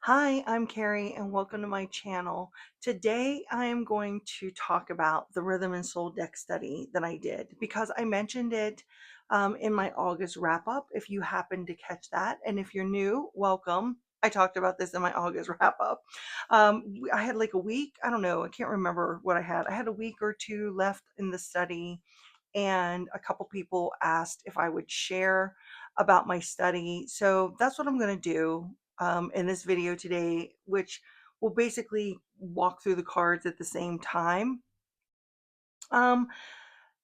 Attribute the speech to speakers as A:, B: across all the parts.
A: Hi, I'm Carrie and welcome to my channel. Today I am going to talk about the Rhythm and Soul deck study that I did because I mentioned it in my August wrap up if you happen to catch that. And if you're new, welcome. I talked about this in my August wrap up. I had like a week, I don't know, I can't remember what I had. I had a week or two left in the study and a couple people asked if I would share about my study. So that's what I'm going to do in this video today, which will basically walk through the cards at the same time. Um,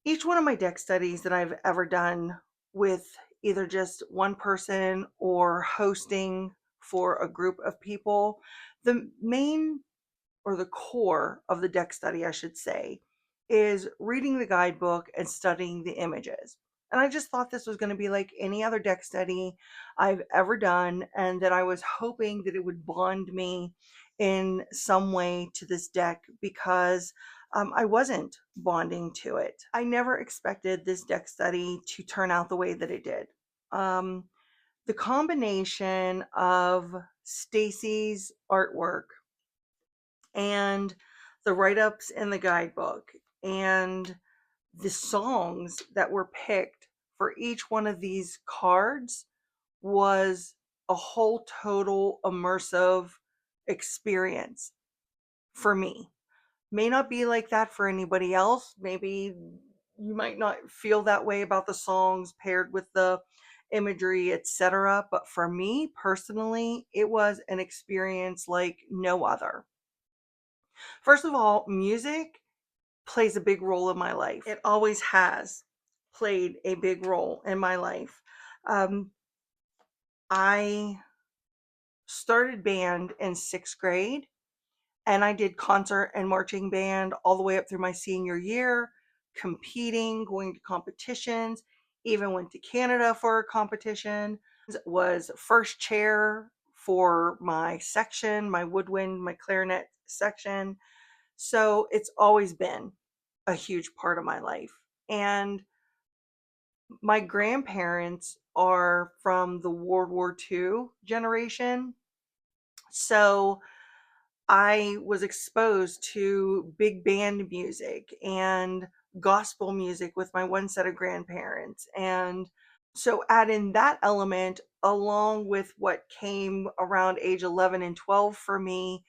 A: each one of my deck studies that I've ever done with either just one person or hosting for a group of people, the main or the core of the deck study, I should say, is reading the guidebook and studying the images. And I just thought this was going to be like any other deck study I've ever done, and that I was hoping that it would bond me in some way to this deck because I wasn't bonding to it. I never expected this deck study to turn out the way that it did. Um, the combination of Stacey's artwork and the write-ups in the guidebook and the songs that were picked for each one of these cards was a whole total immersive experience for me. May not be like that for anybody else. Maybe you might not feel that way about the songs paired with the imagery, etc. But for me personally, it was an experience like no other. First of all, music plays a big role in my life. It always has played a big role in my life. Um, I started band in sixth grade and I did concert and marching band all the way up through my senior year, competing, going to competitions, even went to Canada for a competition, was first chair for my section, my woodwind, my clarinet section. So it's always been a huge part of my life. And my grandparents are from the World War II generation. So I was exposed to big band music and gospel music with my one set of grandparents. And so add in that element along with what came around age 11 and 12 for me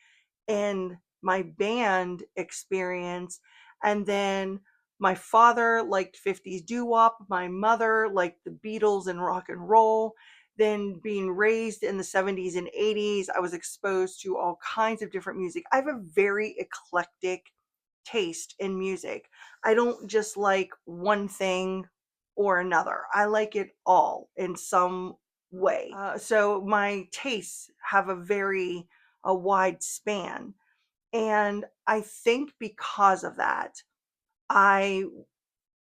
A: in my band experience. And then my father liked 50s doo-wop, my mother liked the Beatles and rock and roll. Then being raised in the 70s and 80s, I was exposed to all kinds of different music. I have a very eclectic taste in music. I don't just like one thing or another. I like it all in some way. So my tastes have a wide span. And I think because of that, I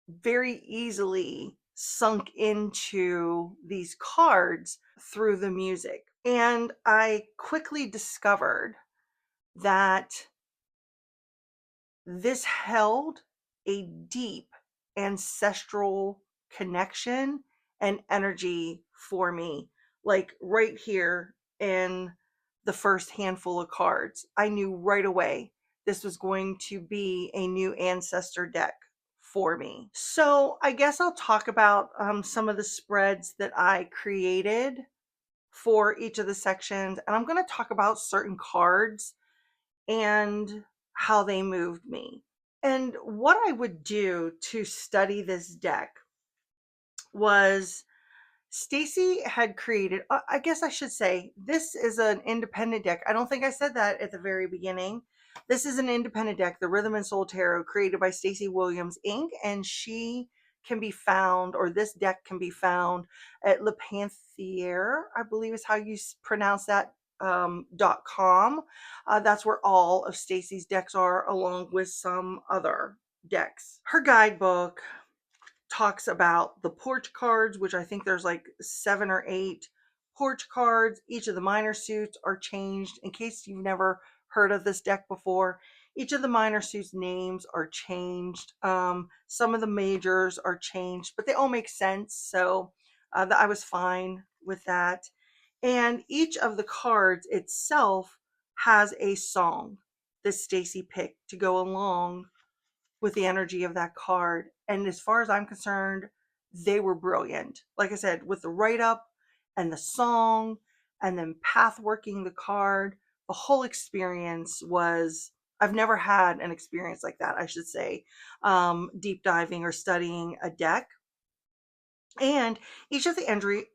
A: very easily sunk into these cards through the music. And I quickly discovered that this held a deep ancestral connection and energy for me. Like right here in the first handful of cards, I knew right away this was going to be a new ancestor deck for me. So I guess I'll talk about some of the spreads that I created for each of the sections. And I'm going to talk about certain cards and how they moved me. And what I would do to study this deck was Stacey had created, I guess I should say, this is an independent deck. I don't think I said that at the very beginning. This is an independent deck, the Rhythm and Soul Tarot, created by Stacey Williams Inc. And she can be found, or this deck can be found at Le Panthier, I believe is how you pronounce that, .com. That's where all of Stacey's decks are, along with some other decks. Her guidebook talks about the porch cards, which I think there's like 7 or 8 porch cards. Each of the minor suits are changed. In case you've never heard of this deck before, each of the minor suits names are changed. Some of the majors are changed, but they all make sense. So I was fine with that. And each of the cards itself has a song that Stacey picked to go along with the energy of that card. And as far as I'm concerned, they were brilliant. Like I said, with the write up and the song and then path working the card, the whole experience was, I've never had an experience like that, I should say, deep diving or studying a deck. And each of the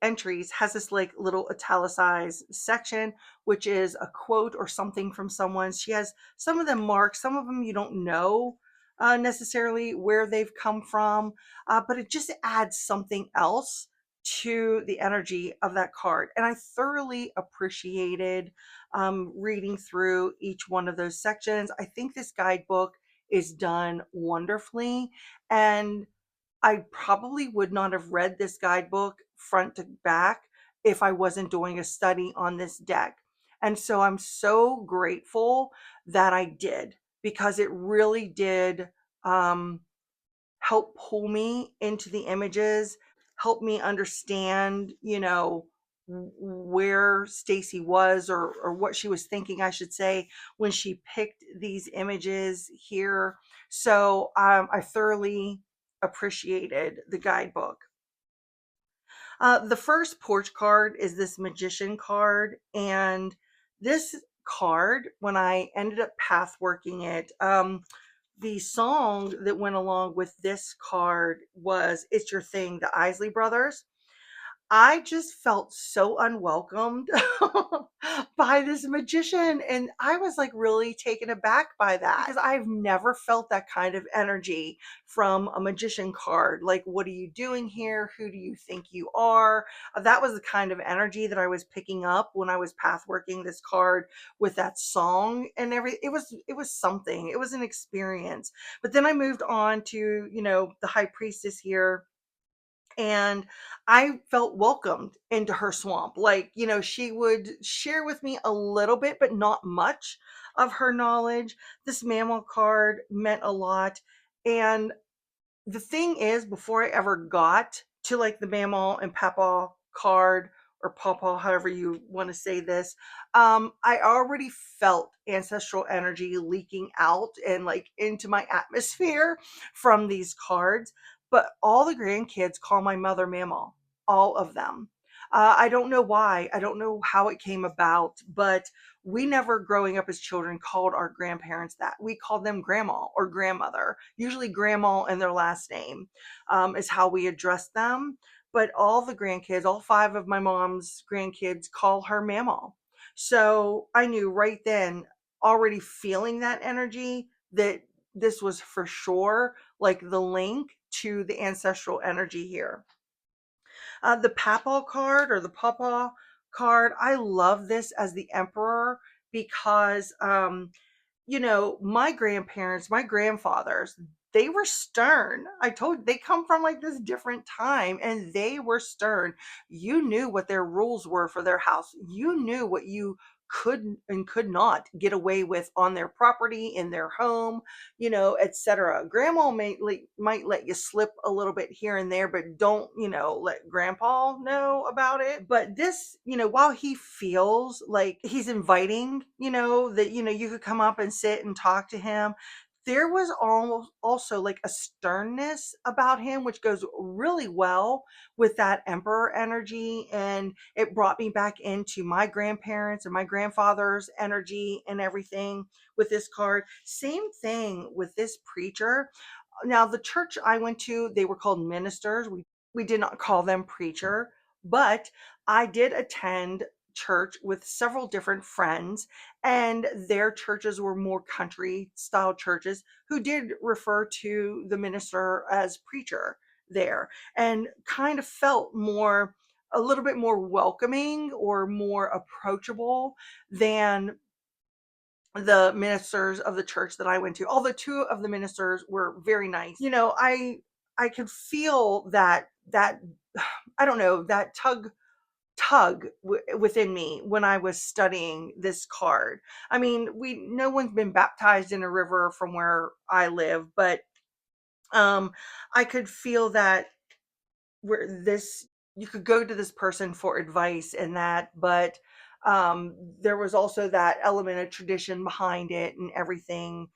A: entries has this like little italicized section, which is a quote or something from someone. She has some of them marked, some of them you don't know necessarily where they've come from, but it just adds something else to the energy of that card. And I thoroughly appreciated reading through each one of those sections. I think this guidebook is done wonderfully. And I probably would not have read this guidebook front to back if I wasn't doing a study on this deck. And so I'm so grateful that I did, because it really did um, help pull me into the images, help me understand, where Stacy was, or what she was thinking, I should say, when she picked these images here. So I thoroughly appreciated the guidebook. The first porch card is this magician card, and this card, when I ended up path working it, the song that went along with this card was "It's Your Thing," the Isley Brothers. I just felt so unwelcomed by this magician, and I was like really taken aback by that, because I've never felt that kind of energy from a magician card. Like, what are you doing here? Who do you think you are? That was the kind of energy that I was picking up when I was path working this card with that song and everything. It was something. It was an experience. But then I moved on to, the high priestess here, and I felt welcomed into her swamp. Like, she would share with me a little bit, but not much of her knowledge. This mammal card meant a lot. And the thing is, before I ever got to like the mammal and papa card, or papa, however you want to say this, I already felt ancestral energy leaking out and like into my atmosphere from these cards. But all the grandkids call my mother mammal, all of them. I don't know why. I don't know how it came about, but we never, growing up as children, called our grandparents that. We called them grandma or grandmother, usually grandma and their last name, is how we addressed them. But all the grandkids, all five of my mom's grandkids, call her mama. So I knew right then, already feeling that energy, that this was for sure like the link to the ancestral energy here. The Papal card, or the Papa card, I love this as the Emperor, because my grandparents, my grandfathers, they were stern. I told, they come from like this different time, and they were stern. You knew what their rules were for their house. You knew what you could and could not get away with on their property, in their home, etc. Grandma might let you slip a little bit here and there, but don't, let grandpa know about it. But this, while he feels like he's inviting, that, you could come up and sit and talk to him, there was almost also like a sternness about him, which goes really well with that emperor energy. And it brought me back into my grandparents and my grandfather's energy and everything with this card. Same thing with this preacher. Now, the church I went to, they were called ministers. We did not call them preacher, but I did attend church with several different friends, and their churches were more country style churches, who did refer to the minister as preacher there, and kind of felt more, a little bit more welcoming or more approachable than the ministers of the church that I went to. Although two of the ministers were very nice. I could feel that I don't know, that within me when I was studying this card. I mean, no one's been baptized in a river from where I live, but I could feel that, where this you could go to this person for advice and that, but there was also that element of tradition behind it and everything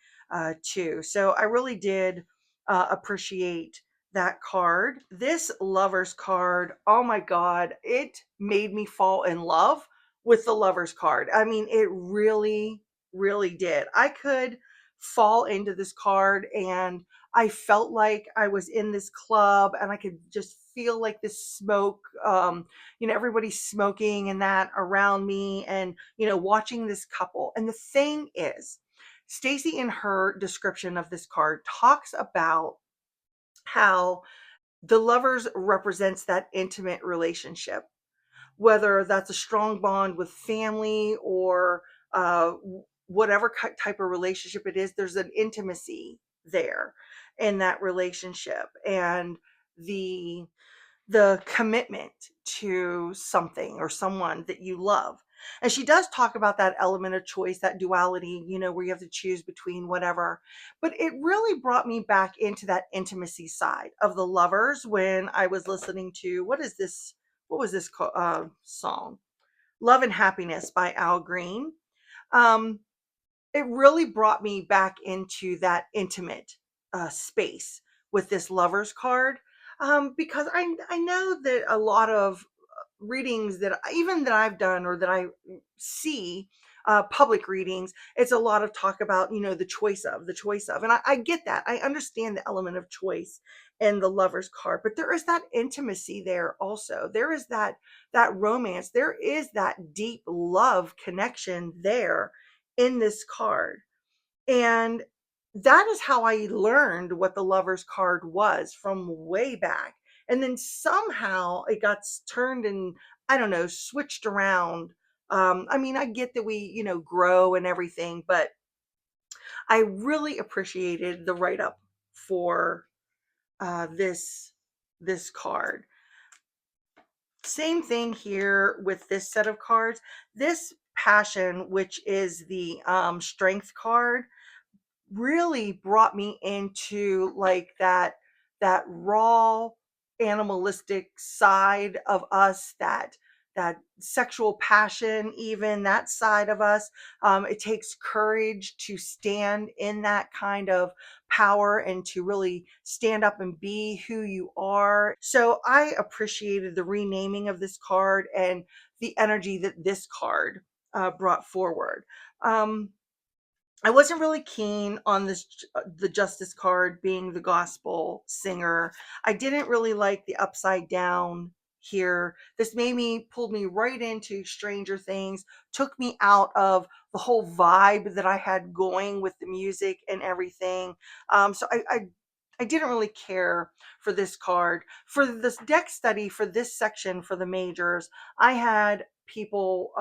A: too. So I really did appreciate that card. This lover's card, oh my God, it made me fall in love with the lover's card. I mean, it really, really did. I could fall into this card and I felt like I was in this club and I could just feel like this smoke, everybody's smoking and that around me and, watching this couple. And the thing is, Stacey in her description of this card talks about how the lovers represents that intimate relationship, whether that's a strong bond with family or whatever type of relationship it is, there's an intimacy there in that relationship and the the commitment to something or someone that you love. And she does talk about that element of choice, that duality, where you have to choose between whatever. But it really brought me back into that intimacy side of the lovers when I was listening to what was this song? Love and Happiness by Al Green. Um, it really brought me back into that intimate space with this lovers card, because I know that a lot of readings that I've done or that I see, public readings, it's a lot of talk about the choice of, and I get that. I understand the element of choice in the lovers card, but there is that intimacy there also. There is that romance. There is that deep love connection there in this card. And that is how I learned what the lover's card was from way back. And then somehow it got turned and, I don't know, switched around. I mean, I get that we, grow and everything, but I really appreciated the write up for this card. Same thing here with this set of cards. This passion, which is the strength card, really brought me into like that raw animalistic side of us, that sexual passion, even that side of us. It takes courage to stand in that kind of power and to really stand up and be who you are. So I appreciated the renaming of this card and the energy that this card brought forward. um, I wasn't really keen on the Justice card being the gospel singer. I didn't really like the upside down here. This pulled me right into Stranger Things, took me out of the whole vibe that I had going with the music and everything. So I didn't really care for this card. For this deck study, for this section, for the majors, I had people,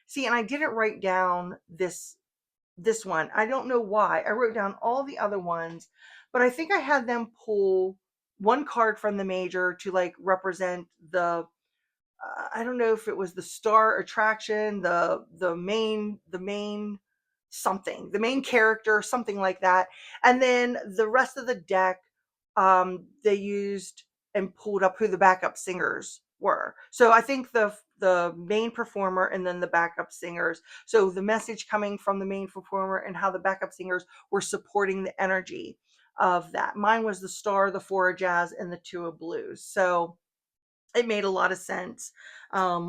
A: see, and I didn't write down this one. I don't know why. I wrote down all the other ones, but I think I had them pull one card from the major to like represent I don't know if it was the star attraction, the main something, the main character, something like that. And then the rest of the deck, they used and pulled up who the backup singers were. So I think the main performer and then the backup singers. So the message coming from the main performer and how the backup singers were supporting the energy of that. Mine was the star, the four of jazz, and the two of blues. So it made a lot of sense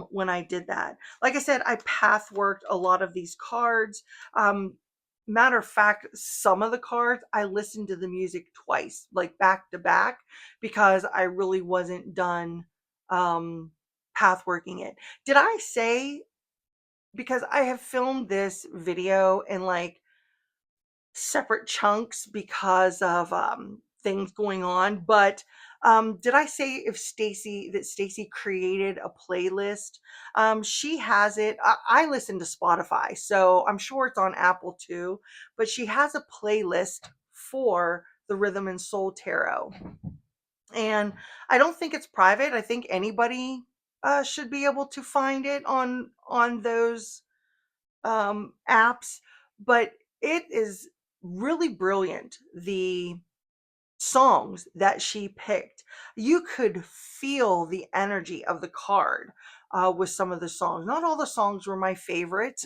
A: when I did that. Like I said, I path worked a lot of these cards. Um, Matter of fact, some of the cards I listened to the music twice, like back to back, because I really wasn't done um, path working it. Did I say, because I have filmed this video in like separate chunks because of things going on. But did I say if Stacey created a playlist? She has it. I listen to Spotify, so I'm sure it's on Apple too. But she has a playlist for the Rhythm and Soul Tarot, and I don't think it's private. I think anybody should be able to find it on those apps, but it is really brilliant. songs that she picked. You could feel the energy of the card with some of the songs. Not all the songs were my favorite,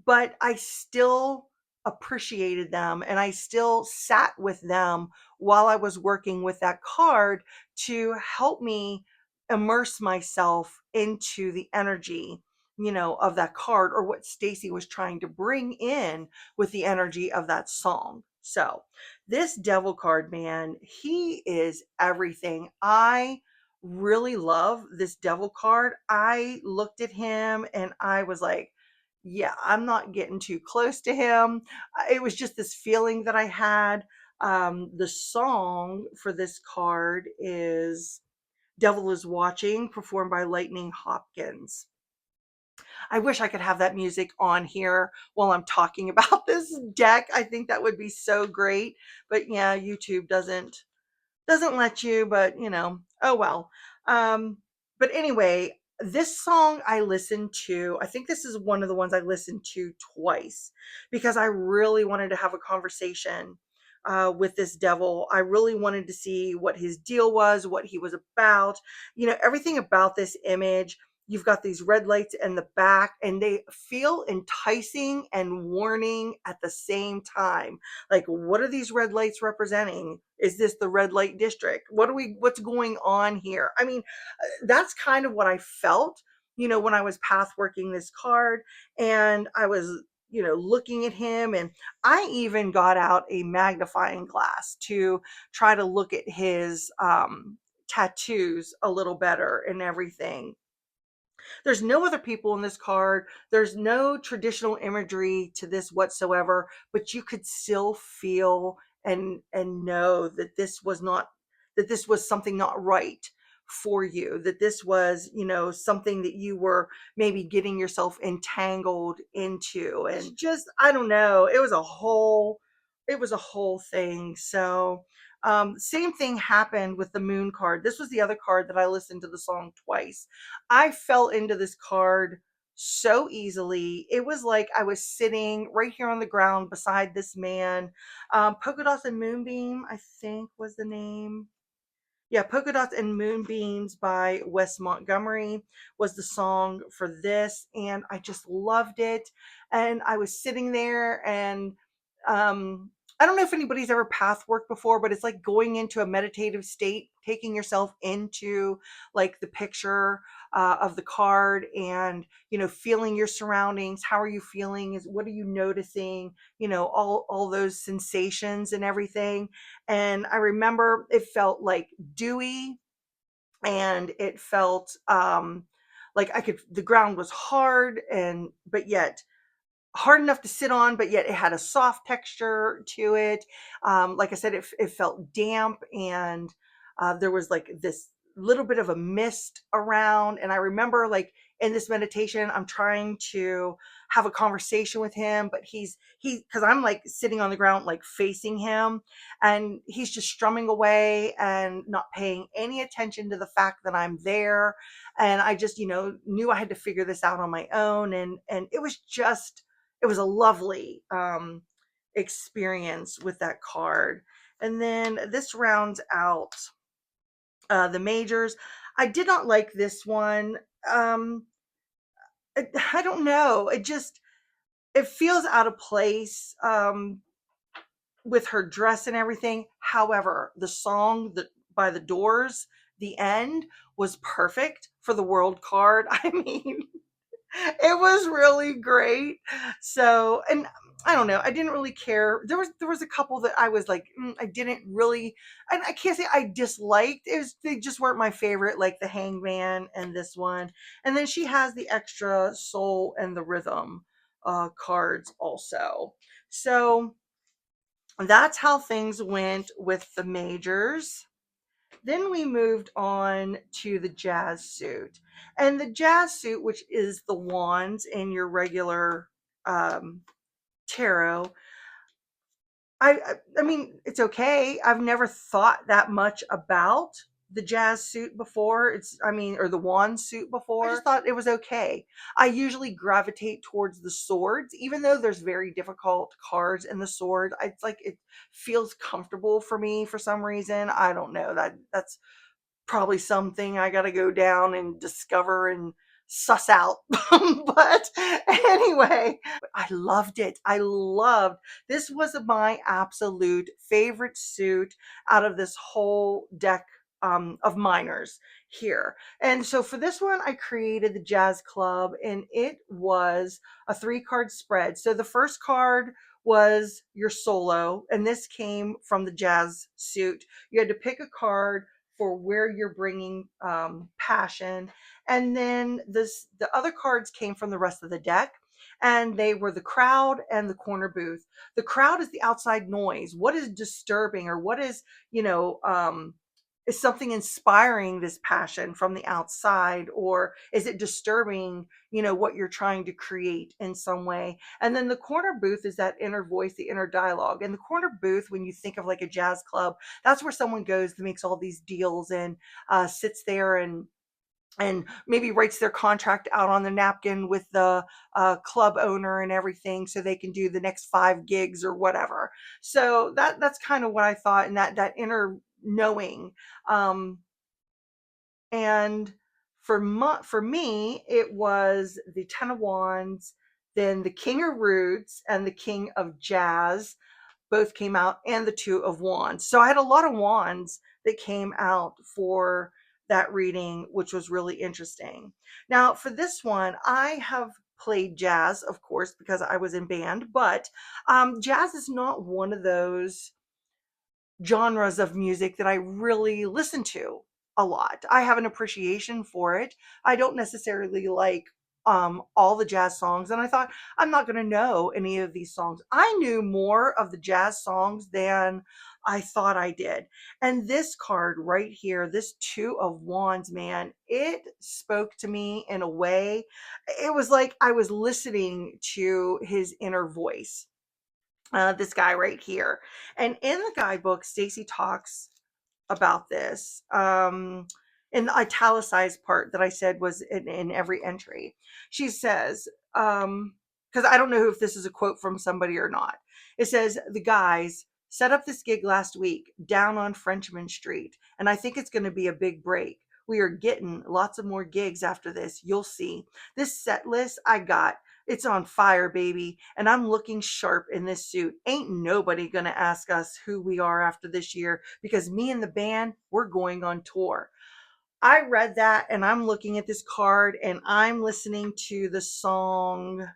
A: but I still appreciated them and I still sat with them while I was working with that card to help me immerse myself into the energy, of that card or what Stacey was trying to bring in with the energy of that song. So, this devil card, man, he is everything. I really love this devil card. I looked at him and I was like, yeah, I'm not getting too close to him. It was just this feeling that I had. The song for this card is Devil is Watching, performed by Lightning Hopkins. I wish I could have that music on here while I'm talking about this deck. I think that would be so great. But yeah, YouTube doesn't let you, but oh well. But anyway, this song I listened to, I think this is one of the ones I listened to twice because I really wanted to have a conversation with this devil. I really wanted to see what his deal was, what he was about, everything about this image. You've got these red lights in the back, and they feel enticing and warning at the same time. Like, what are these red lights representing? Is this the red light district? What's going on here? I mean, that's kind of what I felt, when I was path working this card and I was, looking at him, and I even got out a magnifying glass to try to look at his tattoos a little better and everything. There's no other people in this card. There's no traditional imagery to this whatsoever, but you could still feel and know that this was something not right for you, that this was, something that you were maybe getting yourself entangled into. And just, I don't know, it was a whole thing. So same thing happened with the moon card. This was the other card that I listened to the song twice. I fell into this card so easily. It was like I was sitting right here on the ground beside this man. Polka Dots and Moonbeam, I think was the name. Yeah, Polka Dots and Moonbeams by Wes Montgomery was the song for this, and I just loved it. And I was sitting there, and I don't know if anybody's ever path work before, but it's like going into a meditative state, taking yourself into like the picture of the card, and feeling your surroundings. How are you feeling? Is what are you noticing? All those sensations and everything. And I remember it felt like dewy, and it felt like the ground was hard, and but yet hard enough to sit on, but yet it had a soft texture to it. Like I said, it felt damp, and there was like this little bit of a mist around. And I remember, like, in this meditation, I'm trying to have a conversation with him, but because I'm like sitting on the ground, like facing him, and he's just strumming away and not paying any attention to the fact that I'm there. And I just, knew I had to figure this out on my own. And it was a lovely experience with that card. And then this rounds out the majors. I did not like this one. Um, I don't know. It feels out of place with her dress and everything. However, the song that by the Doors, the end, was perfect for the world card. I mean, it was really great. So, and I don't know, I didn't really care. There was a couple that I was like, I didn't really, and I can't say I disliked. They just weren't my favorite, like the Hangman and this one. And then she has the extra soul and the rhythm cards also. So that's how things went with the majors. Then we moved on to the jazz suit. And the jazz suit, which is the wands in your regular tarot, I mean, it's okay. I've never thought that much about the jazz suit before. Or the wand suit before. I just thought it was okay. I usually gravitate towards the swords, even though there's very difficult cards in the sword. It's like it feels comfortable for me for some reason. I don't know. That's probably something I got to go down and discover and suss out. But anyway, I loved it. I loved this was my absolute favorite suit out of this whole deck of minors here. And so for this one, I created the Jazz Club, and it was a 3 card spread. So the first card was your solo, and this came from the jazz suit. You had to pick a card for where you're bringing passion, and then the other cards came from the rest of the deck, and they were the crowd and the corner booth. The crowd is the outside noise. What is disturbing, or what is, is something inspiring this passion from the outside, or is it disturbing, what you're trying to create in some way? And then the corner booth is that inner voice, the inner dialogue. And the corner booth, when you think of like a jazz club, that's where someone goes that makes all these deals and sits there and maybe writes their contract out on the napkin with the club owner and everything, so they can do the next 5 gigs or whatever. So that's kind of what I thought, and that inner knowing. um and for me, it was the 10 of Wands, then the King of Roots and the King of Jazz both came out, and the 2 of Wands. So I had a lot of wands that came out for that reading, which was really interesting. Now, for this one, I have played jazz, of course, because I was in band, but jazz is not one of those genres of music that I really listen to a lot. I have an appreciation for it. I don't necessarily like all the jazz songs, and I thought I'm not going to know any of these songs. I knew more of the jazz songs than I thought I did. And this card right here, this 2 of Wands, man, it spoke to me in a way. It was like I was listening to his inner voice, this guy right here. And in the guidebook, Stacey talks about this in the italicized part that I said was in every entry. She says, because I don't know if this is a quote from somebody or not. It says, the guys set up this gig last week down on Frenchman Street, and I think it's going to be a big break. We are getting lots of more gigs after this. You'll see. This set list I got, it's on fire, baby, and I'm looking sharp in this suit. Ain't nobody gonna ask us who we are after this year, because me and the band, we're going on tour. I read that, and I'm looking at this card, and I'm listening to the song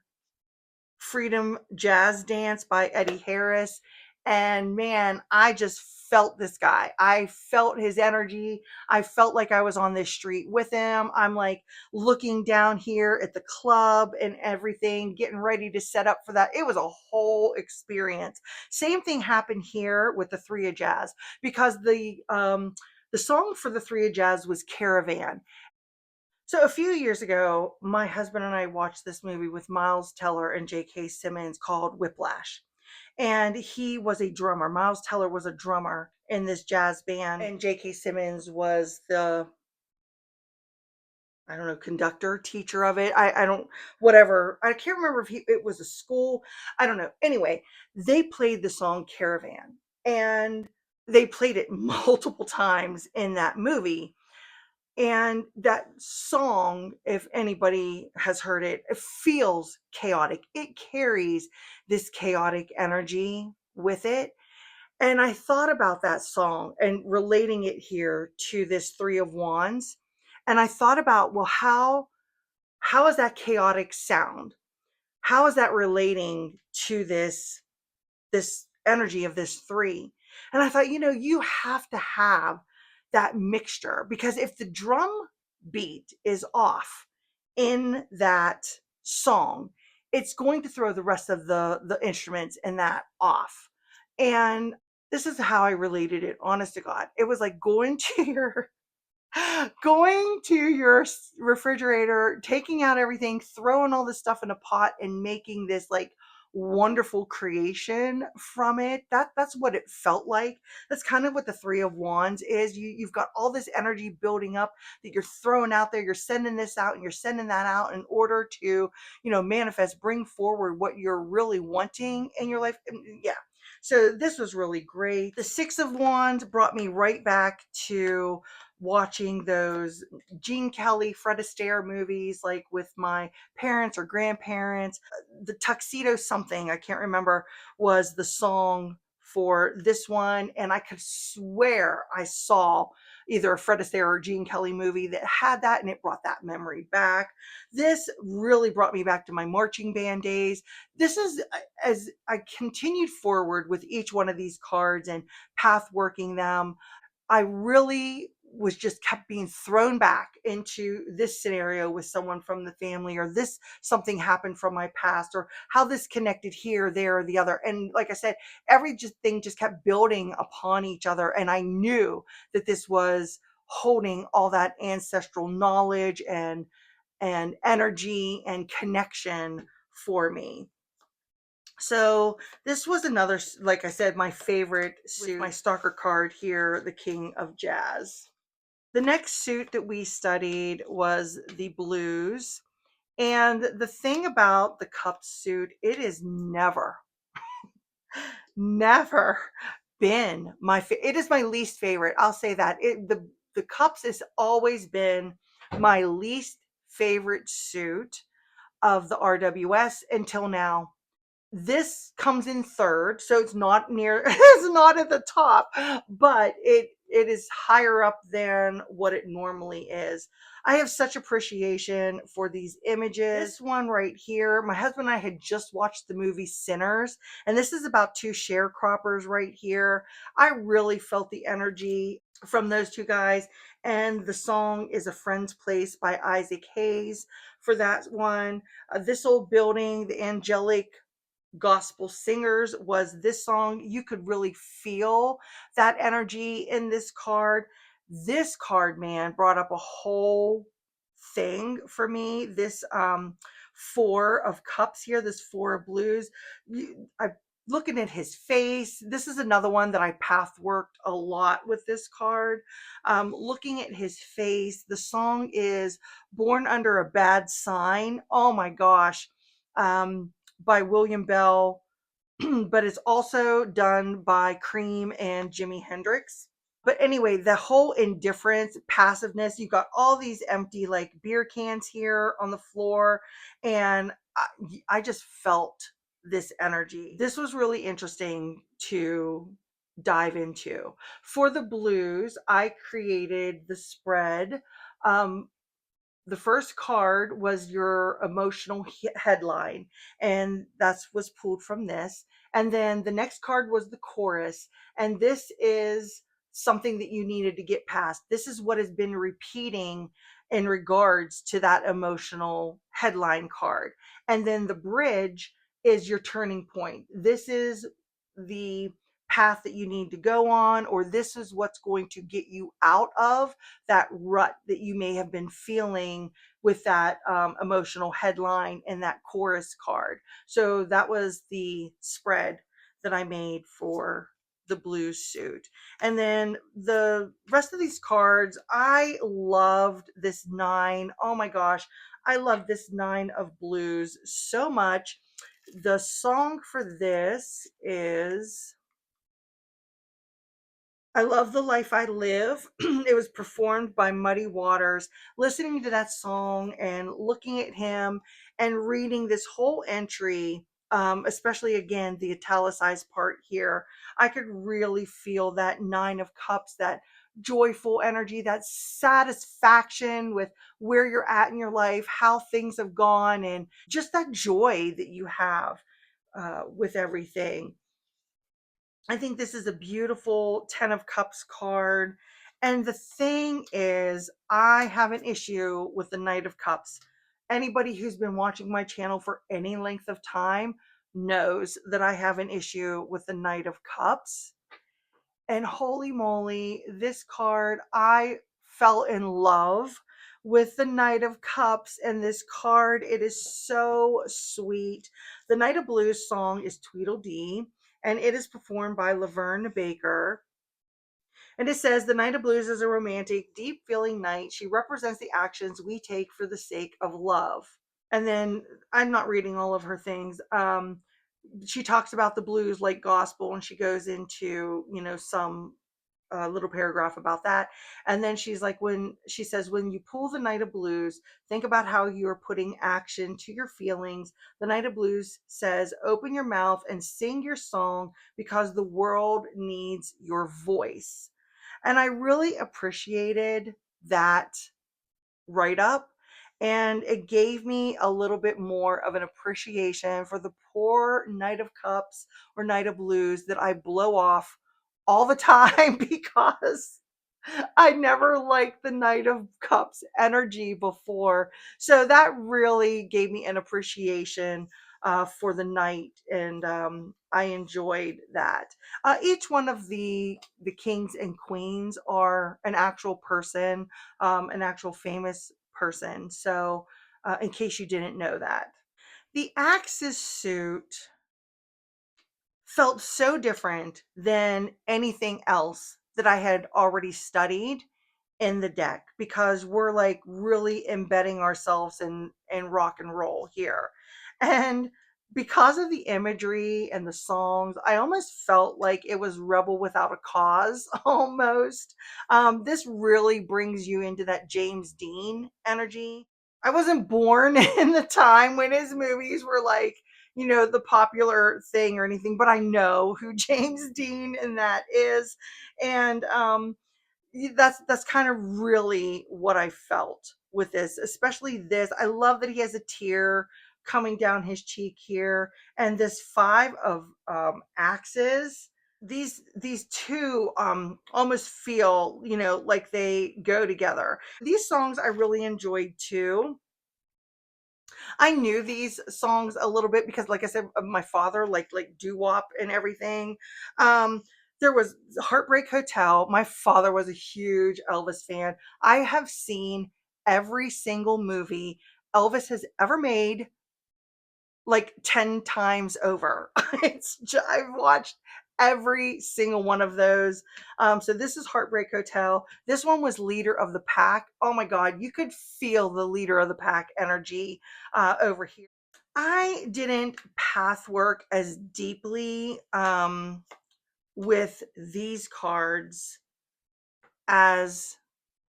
A: Freedom Jazz Dance by Eddie Harris. And man, I just felt this guy. I felt his energy. I felt like I was on this street with him. I'm like looking down here at the club and everything, getting ready to set up for that. It was a whole experience. Same thing happened here with the 3 of Jazz, because the song for the 3 of Jazz was Caravan. So a few years ago, my husband and I watched this movie with Miles Teller and J.K. Simmons called Whiplash. And he was a drummer. Miles Teller was a drummer in this jazz band, and J.K. Simmons was the, I don't know, conductor, teacher of it. I don't, whatever. I can't remember if it was a school. I don't know. Anyway, they played the song Caravan, and they played it multiple times in that movie. And that song, if anybody has heard it, it feels chaotic. It carries this chaotic energy with it. And I thought about that song and relating it here to this 3 of Wands. And I thought about, well, how is that chaotic sound? How is that relating to this energy of this 3? And I thought, you have to have that mixture, because if the drum beat is off in that song, it's going to throw the rest of the instruments in that off. And this is how I related it, honest to God. It was like going to your refrigerator, taking out everything, throwing all this stuff in a pot, and making this like wonderful creation from it. That's what it felt like. That's kind of what the Three of Wands is. You've got all this energy building up that you're throwing out there. You're sending this out and you're sending that out in order to, manifest, bring forward what you're really wanting in your life. Yeah. So this was really great. The Six of Wands brought me right back to watching those Gene Kelly, Fred Astaire movies, like with my parents or grandparents. The Tuxedo something, I can't remember, was the song for this one. And I could swear I saw either a Fred Astaire or Gene Kelly movie that had that, and it brought that memory back. This really brought me back to my marching band days. This is as I continued forward with each one of these cards and path working them, I really was just kept being thrown back into this scenario with someone from the family, or this something happened from my past, or how this connected here, there, or the other. And like I said, every just thing just kept building upon each other. And I knew that this was holding all that ancestral knowledge and energy and connection for me. So this was another, like I said, my favorite suit. With my stalker card here, the King of Jazz. The next suit that we studied was the blues. And the thing about the cup suit, it is never been it is my least favorite. I'll say that. The cups has always been my least favorite suit of the RWS until now. This comes in third, so it's not near it's not at the top, but it is higher up than what it normally is. I have such appreciation for these images. This one right here, my husband and I had just watched the movie Sinners, and this is about two sharecroppers right here. I really felt the energy from those two guys, and the song is A Friend's Place by Isaac Hayes for that one. This Old Building, the angelic gospel singers, was this song. You could really feel that energy in this card. This card, man, brought up a whole thing for me. This Four of Cups here, this Four of Blues. I looking at his face. This is another one that I path worked a lot with this card. Looking at his face. The song is Born Under a Bad Sign. Oh my gosh. By William Bell, but it's also done by Cream and Jimi Hendrix. But anyway, the whole indifference, passiveness, you got all these empty like beer cans here on the floor, and I just felt this energy. This was really interesting to dive into. For the blues, I created the spread. Um, the first card was your emotional headline, and that was pulled from this. And then the next card was the chorus, and this is something that you needed to get past. This is what has been repeating in regards to that emotional headline card. And then the bridge is your turning point. This is the path that you need to go on, or this is what's going to get you out of that rut that you may have been feeling with that emotional headline and that chorus card. So that was the spread that I made for the blues suit. And then the rest of these cards, I loved this nine. Oh my gosh, I love this nine of blues so much. The song for this is I Love the Life I Live. It was performed by Muddy Waters. Listening to that song and looking at him and reading this whole entry, especially again, the italicized part here, I could really feel that Nine of Cups, that joyful energy, that satisfaction with where you're at in your life, how things have gone, and just that joy that you have with everything. I think this is a beautiful 10 of Cups card. And the thing is, I have an issue with the Knight of Cups. Anybody who's been watching my channel for any length of time knows that I have an issue with the Knight of Cups. And holy moly, this card, I fell in love with the Knight of Cups and this card. It is so sweet. The Knight of Blues song is Tweedledee, and it is performed by Laverne Baker. And it says the Knight of Blues is a romantic, deep feeling knight. She represents the actions we take for the sake of love. And then I'm not reading all of her things. She talks about the blues like gospel, and she goes into, some little paragraph about that. And then she's like, when she says, when you pull the Knight of Blues, think about how you're putting action to your feelings. The Knight of Blues says, open your mouth and sing your song because the world needs your voice. And I really appreciated that write up. And it gave me a little bit more of an appreciation for the poor Knight of Cups or Knight of Blues that I blow off all the time because I never liked the Knight of Cups energy before. So that really gave me an appreciation for the knight, and I enjoyed that. Each one of the kings and queens are an actual person, an actual famous person. So, in case you didn't know that, the Axis suit felt so different than anything else that I had already studied in the deck, because we're like really embedding ourselves in rock and roll here. And because of the imagery and the songs, I almost felt like it was Rebel Without a Cause almost. This really brings you into that James Dean energy. I wasn't born in the time when his movies were like, the popular thing or anything, but I know who James Dean and that is. And that's kind of really what I felt with this, especially this. I love that he has a tear coming down his cheek here, and this five of axes. These two almost feel, like they go together. These songs I really enjoyed too. I knew these songs a little bit because, like I said, my father like doo wop and everything. Um, there was Heartbreak Hotel. My father was a huge Elvis fan. I have seen every single movie Elvis has ever made like 10 times over. I've watched every single one of those. So this is Heartbreak Hotel. This one was Leader of the Pack. Oh my God, you could feel the Leader of the Pack energy over here. I didn't path work as deeply with these cards as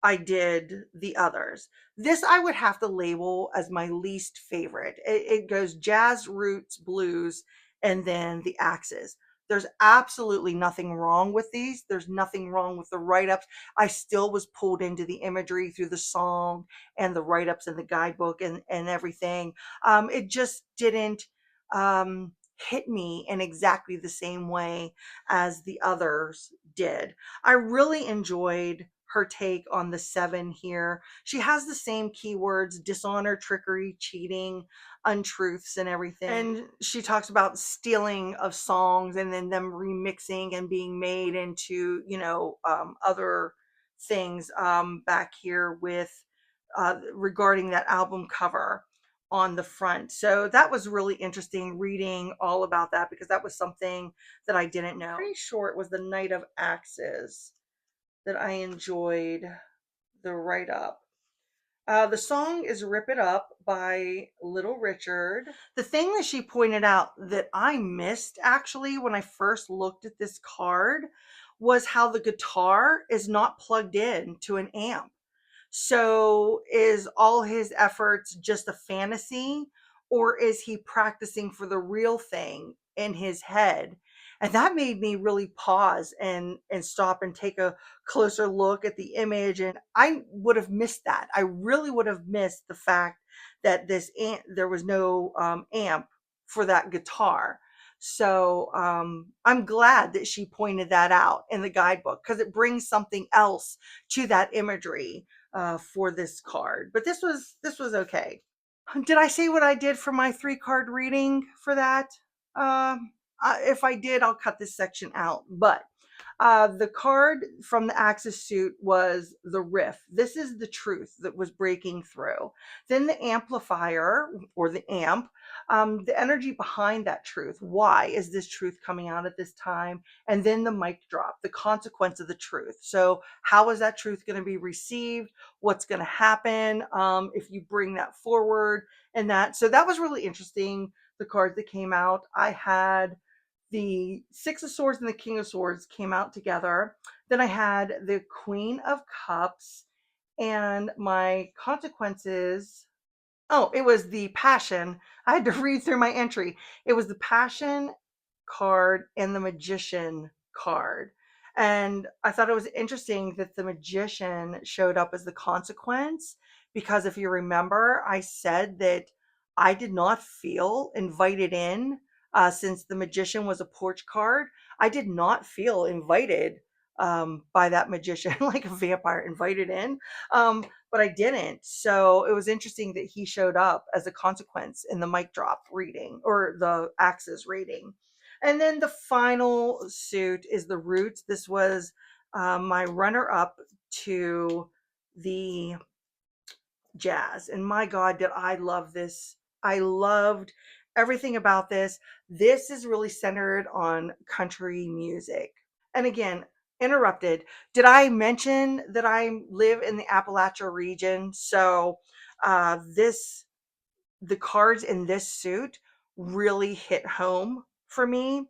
A: I did the others. This I would have to label as my least favorite. It goes jazz, roots, blues, and then the axes. There's absolutely nothing wrong with these. There's nothing wrong with the write ups. I still was pulled into the imagery through the song and the write ups and the guidebook and everything. It just didn't hit me in exactly the same way as the others did. I really enjoyed her take on the seven here. She has the same keywords: dishonor, trickery, cheating, untruths, and everything. And she talks about stealing of songs and then them remixing and being made into, other things back here with regarding that album cover on the front. So that was really interesting reading all about that because that was something that I didn't know. Pretty sure it was the Knight of Axes that I enjoyed the write up. The song is Rip It Up by Little Richard. The thing that she pointed out that I missed actually when I first looked at this card was how the guitar is not plugged in to an amp. So is all his efforts just a fantasy, or is he practicing for the real thing in his head? And that made me really pause and stop and take a closer look at the image, and I would have missed that. I really would have missed the fact that there was no amp for that guitar. So I'm glad that she pointed that out in the guidebook because it brings something else to that imagery for this card. But this was okay. Did I say what I did for my 3 card reading for that? If I did, I'll cut this section out. But The card from the Axis suit was the riff. This is the truth that was breaking through. Then the amplifier or the amp, the energy behind that truth. Why is this truth coming out at this time? And then the mic drop, the consequence of the truth. So, how is that truth going to be received? What's going to happen if you bring that forward? And that, so that was really interesting. The cards that came out, I had the Six of Swords and the King of Swords came out together. Then I had the Queen of Cups and my consequences. Oh, it was the Passion. I had to read through my entry. It was the Passion card and the Magician card. And I thought it was interesting that the Magician showed up as the consequence because if you remember, I said that I did not feel invited in since the Magician was a porch card. I did not feel invited by that magician like a vampire invited in. But I didn't. So it was interesting that he showed up as a consequence in the mic drop reading or the Axis reading. And then the final suit is the Roots. This was my runner up to the Jazz. And my God, did I love this! I loved everything about this. This is really centered on country music. And again, interrupted. Did I mention that I live in the Appalachia region? So this the cards in this suit really hit home for me.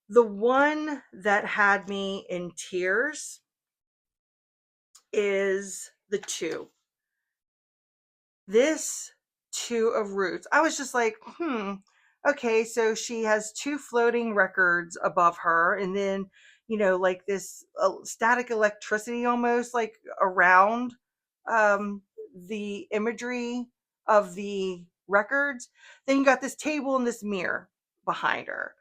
A: The one that had me in tears is the two. This two of roots. I was just like, okay, so she has two floating records above her, and then, like this static electricity almost like around the imagery of the records. Then you got this table and this mirror behind her.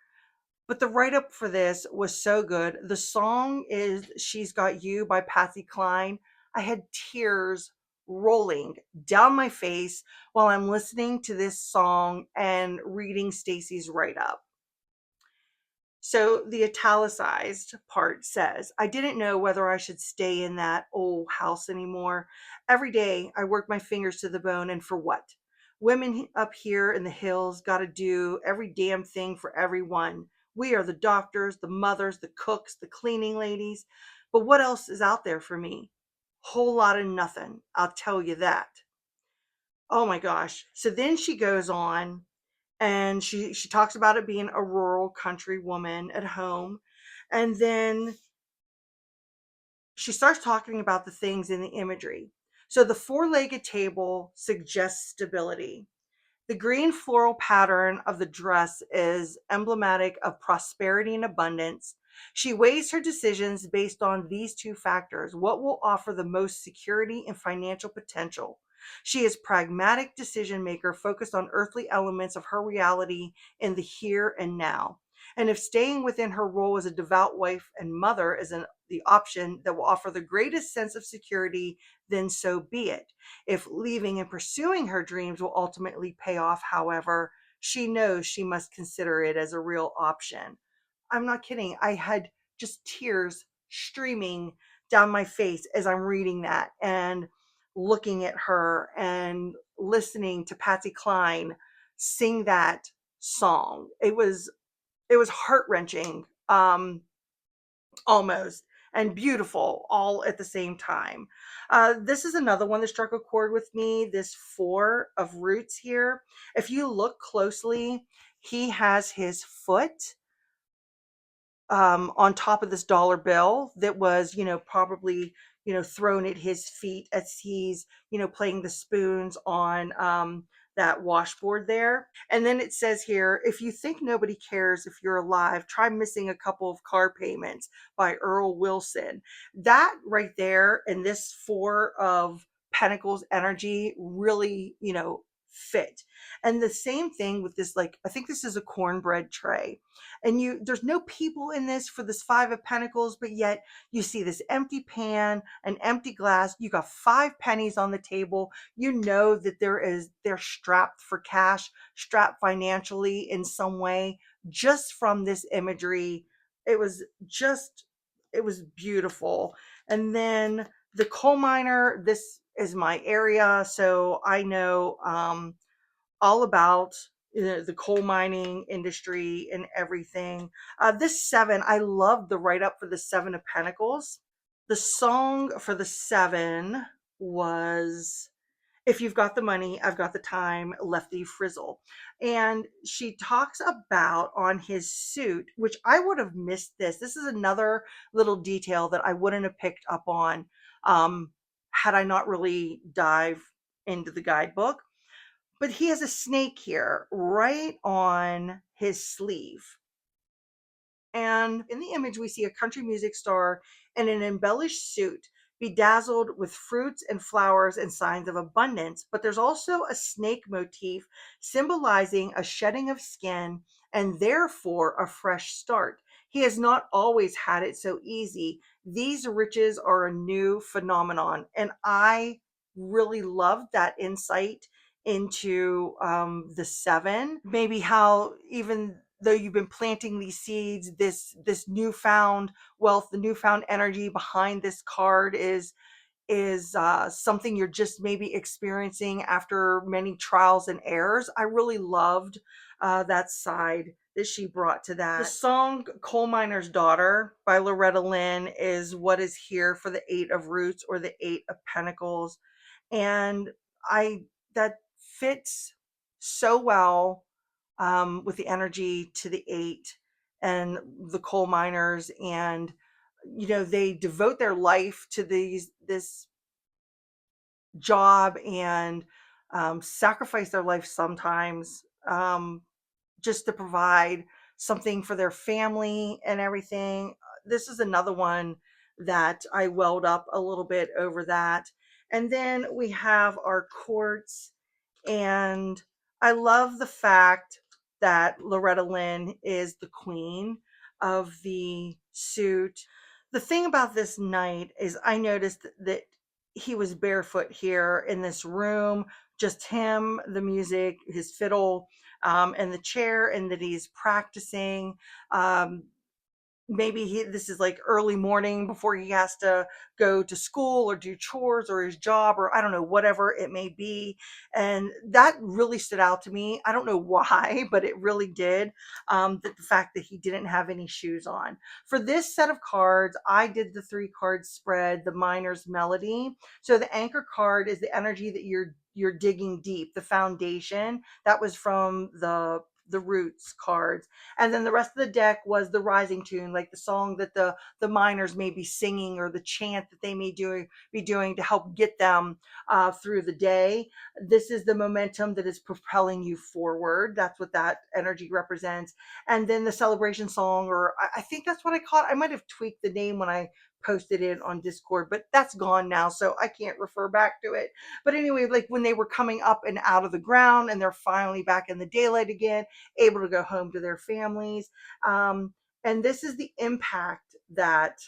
A: But the write up for this was so good. The song is She's Got You by Patsy Cline. I had tears rolling down my face while I'm listening to this song and reading Stacey's write up. So the italicized part says, I didn't know whether I should stay in that old house anymore. Every day I work my fingers to the bone, and for what? Women up here in the hills got to do every damn thing for everyone. We are the doctors, the mothers, the cooks, the cleaning ladies. But what else is out there for me? Whole lot of nothing, I'll tell you that. Oh my gosh. So then she goes on and she talks about it being a rural country woman at home, and then she starts talking about the things in the imagery. So the four-legged table suggests stability. The green floral pattern of the dress is emblematic of prosperity and abundance. She weighs her decisions based on these two factors: what will offer the most security and financial potential. She is pragmatic decision maker focused on earthly elements of her reality in the here and now. And if staying within her role as a devout wife and mother is the option that will offer the greatest sense of security, then so be it. If leaving and pursuing her dreams will ultimately pay off, however, she knows she must consider it as a real option. I'm not kidding. I had just tears streaming down my face as I'm reading that and looking at her and listening to Patsy Cline sing that song. It was heart-wrenching. Almost, and beautiful all at the same time. This is another one that struck a chord with me. This four of roots here. If you look closely, he has his foot on top of this dollar bill that was, probably, thrown at his feet as he's, playing the spoons on that washboard there. And then it says here, if you think nobody cares if you're alive, try missing a couple of car payments by Earl Wilson. That right there and this four of Pentacles energy really, fit. And the same thing with this, like, I think this is a cornbread tray, and there's no people in this for this five of pentacles, but yet you see this empty pan, an empty glass, you got 5 pennies on the table. You know that they're strapped for cash, strapped financially in some way, just from this imagery. It was just it was beautiful. And then the coal miner, this is my area, so I know all about the coal mining industry and everything. This seven, I love the write up for the Seven of Pentacles. The song for the seven was "If You've Got the Money, I've Got the Time," Lefty Frizzle. And she talks about on his suit, which I would have missed this. This is another little detail that I wouldn't have picked up on had I not really dive into the guidebook. But he has a snake here right on his sleeve. And in the image, we see a country music star in an embellished suit, bedazzled with fruits and flowers and signs of abundance. But there's also a snake motif symbolizing a shedding of skin and therefore a fresh start. He has not always had it so easy. These riches are a new phenomenon. And I really loved that insight into the seven, maybe how even though you've been planting these seeds, this newfound wealth, the newfound energy behind this card is something you're just maybe experiencing after many trials and errors. I really loved that side that she brought to that. The song "Coal Miner's Daughter" by Loretta Lynn is what is here for the Eight of Roots or the Eight of Pentacles. And I that fits so well with the energy to the eight and the coal miners. And they devote their life to this job and sacrifice their life sometimes, just to provide something for their family and everything. This is another one that I welled up a little bit over that. And then we have our quartz. And I love the fact that Loretta Lynn is the queen of the suit. The thing about this knight is I noticed that he was barefoot here in this room, just him, the music, his fiddle, and the chair, and that he's practicing. Maybe this is like early morning before he has to go to school or do chores or his job, or I don't know, whatever it may be. And that really stood out to me. I don't know why, but it really did. The fact that he didn't have any shoes on. For this set of cards, I did the 3 card spread, the Miner's Melody. So the anchor card is the energy that you're digging deep, the foundation. That was from the roots cards. And then the rest of the deck was the rising tune, like the song that the miners may be singing, or the chant that they may be doing to help get them through the day. This is the momentum that is propelling you forward. That's what that energy represents. And then the celebration song, or I think that's what I call it. I might have tweaked the name when I posted it on Discord, but that's gone now, so I can't refer back to it. But anyway, like when they were coming up and out of the ground and they're finally back in the daylight again, able to go home to their families. And this is the impact that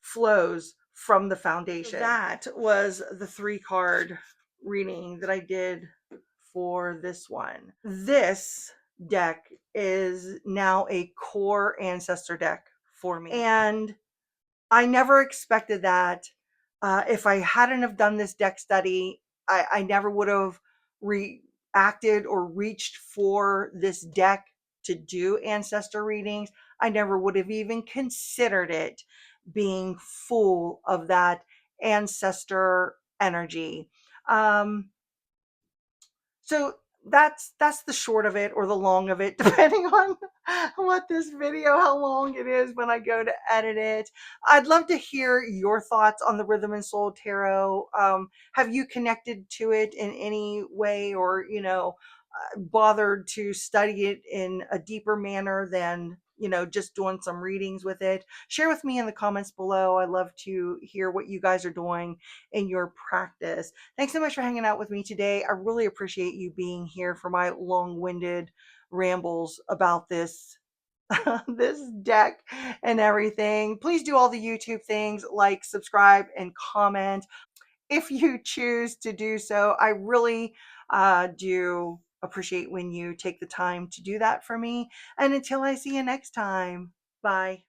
A: flows from the foundation. That was the 3 card reading that I did for this one. This deck is now a core ancestor deck for me. And I never expected that. If I hadn't have done this deck study, I never would have reacted or reached for this deck to do ancestor readings. I never would have even considered it being full of that ancestor energy. So that's the short of it, or the long of it, depending on what this video, how long it is when I go to edit it. I'd love to hear your thoughts on the Rhythm and Soul Tarot. Have you connected to it in any way, or bothered to study it in a deeper manner than just doing some readings with it? Share with me in the comments below. I love to hear what you guys are doing in your practice. Thanks so much for hanging out with me today. I really appreciate you being here for my long-winded rambles about this this deck and everything. Please do all the YouTube things, like, subscribe, and comment if you choose to do so. I really do appreciate when you take the time to do that for me. And until I see you next time, bye.